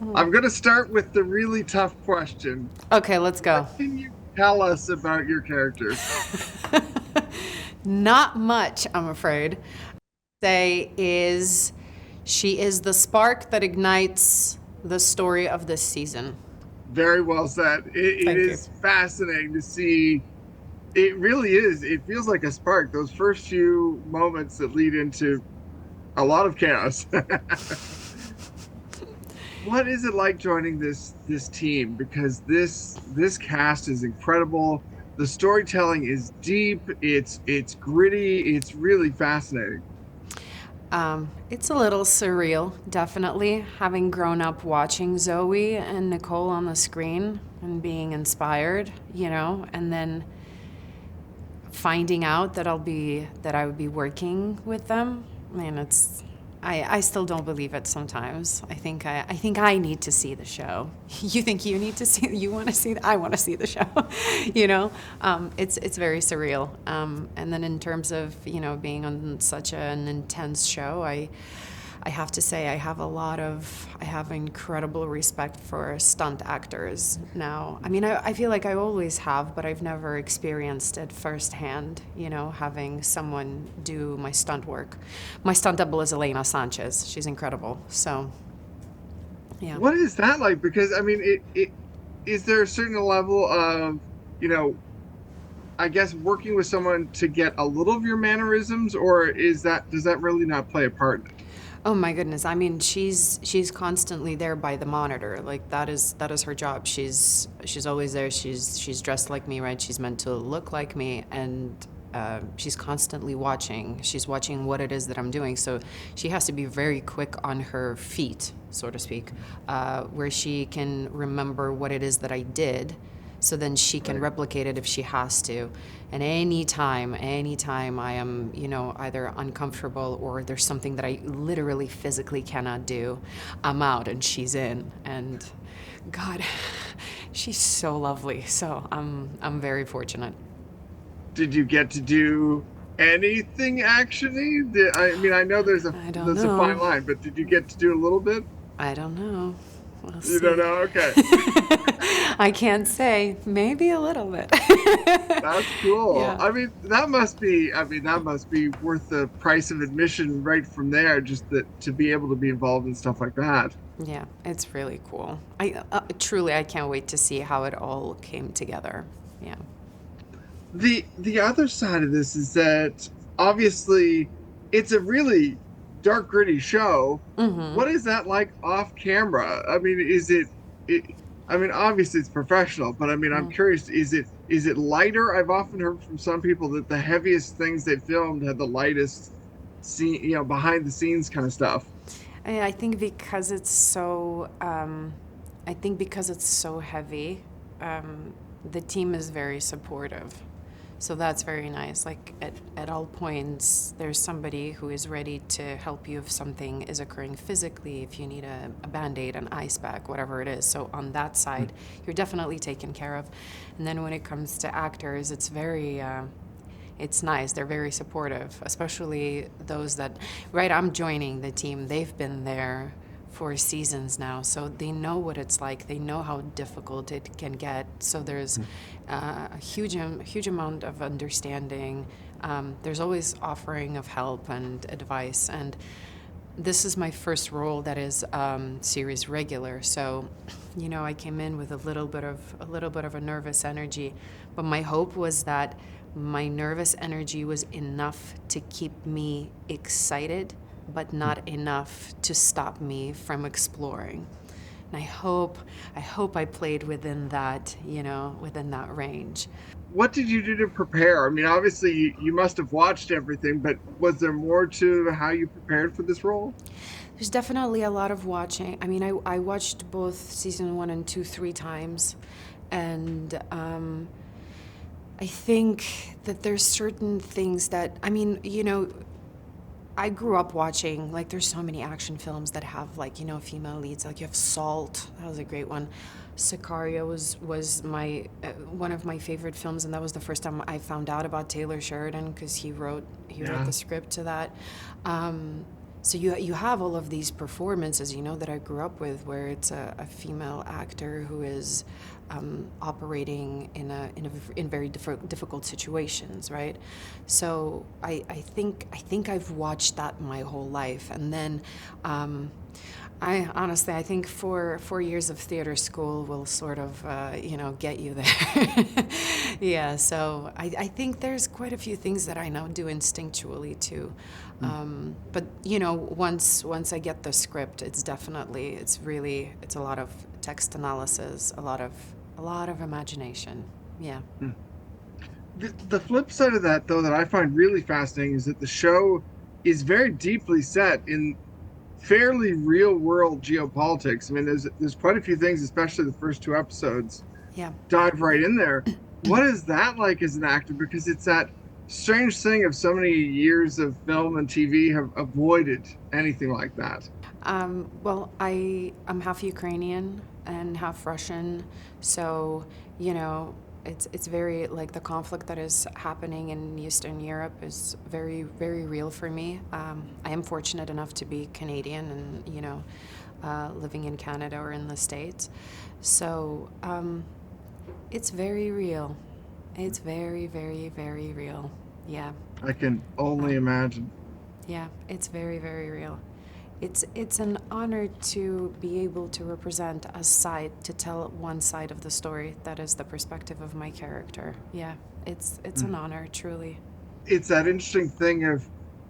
I'm going to start with the really tough question. Okay, let's go. What can you tell us about your character? Not much, I'm afraid. Say is she is the spark that ignites the story of this season. Very well said. It Thank you. is fascinating to see. It really is. It feels like a spark. Those first few moments that lead into a lot of chaos. What is it like joining this team? Because this cast is incredible. The storytelling is deep. It's gritty. It's really fascinating. It's a little surreal, definitely, having grown up watching Zoe and Nicole on the screen and being inspired, and then finding out that I would be working with them. I mean, I still don't believe it sometimes. I think I need to see the show. You think you want to see I want to see the show. It's very surreal. And then in terms of, being on such an intense show, I have to say I have incredible respect for stunt actors now. I mean, I feel like I always have, but I've never experienced it firsthand, having someone do my stunt work. My stunt double is Elena Sanchez. She's incredible. So, yeah. What is that like? Because I mean, it is there a certain level of, you know, I guess working with someone to get a little of your mannerisms, or is that does that really not play a part in it? Oh my goodness. I mean, she's constantly there by the monitor. Like that is her job. She's always there. She's dressed like me, right? She's meant to look like me, and she's constantly watching. She's watching what it is that I'm doing. So she has to be very quick on her feet, so to speak, where she can remember what it is that I did, so then she can Right. replicate it if she has to. And anytime I am, either uncomfortable or there's something that I literally physically cannot do, I'm out and she's in. And God, she's so lovely. So I'm very fortunate. Did you get to do anything actiony? I mean, I know I don't there's a fine know. line, but did you get to do a little bit? I don't know. We'll You don't see. know? Okay. I can't say. Maybe a little bit. That's cool. Yeah. I mean, that must be worth the price of admission right from there, just that to be able to be involved in stuff like that. Yeah, it's really cool. I can't wait to see how it all came together. Yeah. The other side of this is that obviously it's a really dark, gritty show. Mm-hmm. What is that like off camera? I mean, it, I mean, obviously it's professional, but I mean, I'm curious, is it lighter? I've often heard from some people that the heaviest things they filmed had the lightest scene, behind the scenes kind of stuff. I think because it's so, I think because it's so heavy, the team is very supportive. So that's very nice. Like at all points, there's somebody who is ready to help you if something is occurring physically, if you need a band-aid, an ice pack, whatever it is. So on that side, you're definitely taken care of. And then when it comes to actors, it's nice. They're very supportive, especially those that, right, I'm joining the team. They've been there for seasons now, so they know what it's like. They know how difficult it can get. So there's a huge amount of understanding. There's always offering of help and advice. And this is my first role that is series regular. So, I came in with a little bit of a nervous energy, but my hope was that my nervous energy was enough to keep me excited, but not enough to stop me from exploring. And I hope I played within that, within that range. What did you do to prepare? I mean, obviously you must have watched everything, but was there more to how you prepared for this role? There's definitely a lot of watching. I mean, I watched both season one and two 3 times, and I think that there's certain things that, I mean, I grew up watching, like, there's so many action films that have, like, female leads. Like, you have Salt, that was a great one. Sicario was my one of my favorite films, and that was the first time I found out about Taylor Sheridan because he wrote Yeah. the script to that. Um, So you have all of these performances, that I grew up with, where it's a female actor who is operating in very difficult situations, right? So I think I've watched that my whole life, and then I honestly, I think 4 years of theater school will sort of, get you there. Yeah, so I think there's quite a few things that I now do instinctually too. But once I get the script, it's a lot of text analysis, a lot of imagination. Yeah. The flip side of that, though, that I find really fascinating is that the show is very deeply set in fairly real world geopolitics. I mean, there's quite a few things, especially the first two episodes, Yeah. dive right in there. What is that like as an actor? Because it's that strange thing of so many years of film and TV have avoided anything like that. Well, I'm half Ukrainian and half Russian, so it's very, like, the conflict that is happening in Eastern Europe is very, very real for me. I am fortunate enough to be Canadian and living in Canada or in the States, so it's very real. It's very, very, very real. Yeah. I can only imagine. Yeah, it's very, very real. It's an honor to be able to represent a side, to tell one side of the story that is the perspective of my character. Yeah, it's an honor, truly. It's that interesting thing of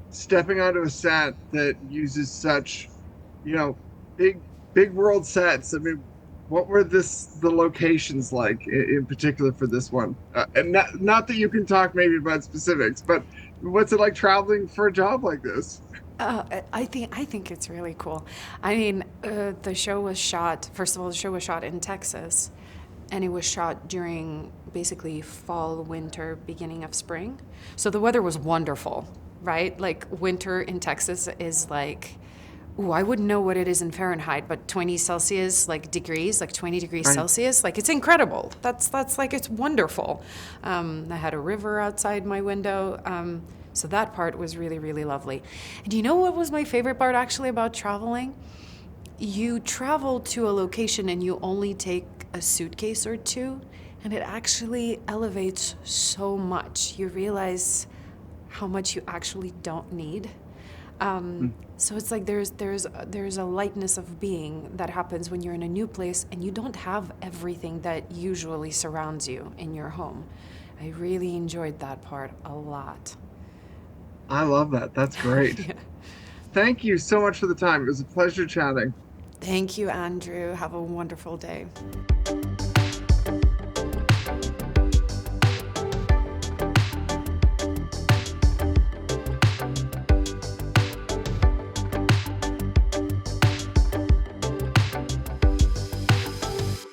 stepping onto a set that uses such, you know, big world sets. I mean, what were the locations like in particular for this one? And not that you can talk maybe about specifics, but what's it like traveling for a job like this? I think it's really cool. I mean, the show was shot. First of all, the show was shot in Texas, and it was shot during basically fall, winter, beginning of spring. So the weather was wonderful, right? Like, winter in Texas is like, ooh, I wouldn't know what it is in Fahrenheit, but 20 Celsius, like, degrees, like 20 degrees Right. Celsius, like, it's incredible. That's like, it's wonderful. I had a river outside my window. So that part was really, really lovely. And you know what was my favorite part actually about traveling? You travel to a location and you only take a suitcase or two, and it actually elevates so much. You realize how much you actually don't need. So it's like there's a lightness of being that happens when you're in a new place and you don't have everything that usually surrounds you in your home. I really enjoyed that part a lot. I love that. That's great. Yeah. Thank you so much for the time. It was a pleasure chatting. Thank you, Andrew. Have a wonderful day.